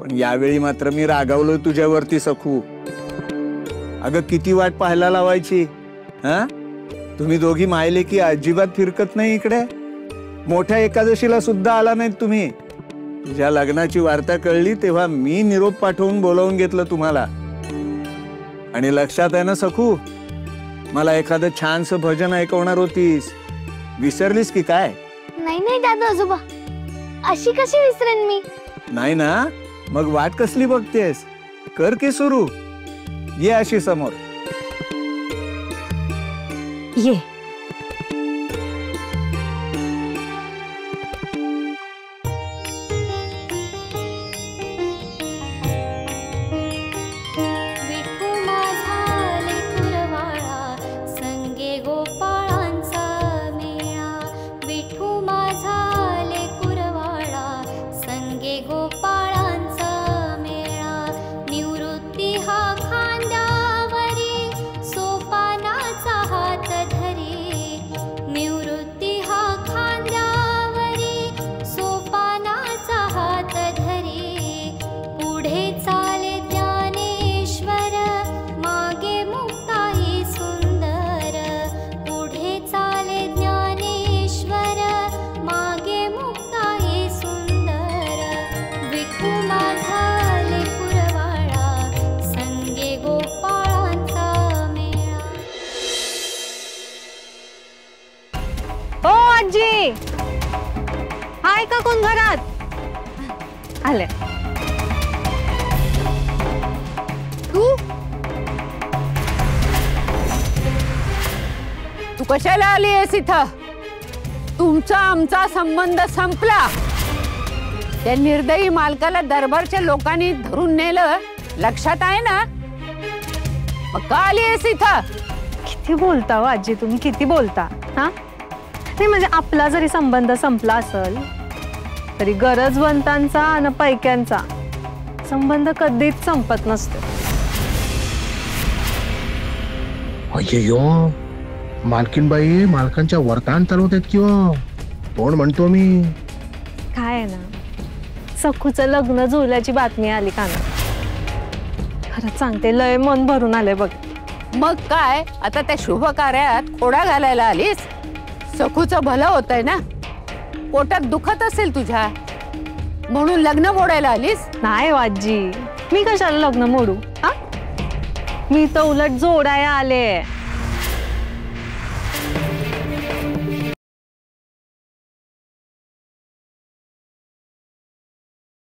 पण यावेळी मात्र मी रागावलो तुझ्यावरती सखू। अगं किती वाट पाहायला लावायची हा? तुम्ही दोघी मायले की अजिबात फिरकत नाही इकडे। मोठ्या एकादशीला सुद्धा आला नाहीत तुम्ही। तुझ्या लग्नाची वार्ता कळली तेव्हा मी निरोप पाठवून बोलावून घेतलं तुम्हाला। आणि लक्षात आहे ना सखू, मला एखादं छानसं भजन ऐकवणार होतीस, विसरलीस की काय? नाही नाही दादा आजोबा, अशी कशी विसरेन मी? नाही ना, मग वाट कसली बघतेस? कर की सुरू, ये अशी समोर ये। हाय का कोण घरात? आले। तू कशाला आली आहेस इथं? तुमचा आमचा संबंध संपला। त्या निर्दयी मालकाला दरबारच्या लोकांनी धरून नेलं, लक्षात आहे ना? मग का आली आहेस इथं? किती बोलता हो आजी तुम्ही, किती बोलता हा? नाही म्हणजे आपला जरी संबंध संपला असेल तरी गरजवंतांचा आणि पैक्यांचा संबंध कधीच संपत नसतो। अय्यो, मालकीनबाई मालकांच्या वर्तान चालवत आहेत किंवा कोण म्हणतो मी? काय आहे ना, सखूचं लग्न जुळल्याची बातमी आली कानात। खरंच सांगते, लय मन भरून आले बघ। मग काय आता त्या शुभ कार्यात खोडा घालायला आलीस? सखूचं भलं होतंय ना, पोटात दुखत असेल तुझ्या, म्हणून लग्न मोडायला आलीस? नाही आजी, मी कशाला लग्न मोडू हा? मी तर उलट जोडाया आले।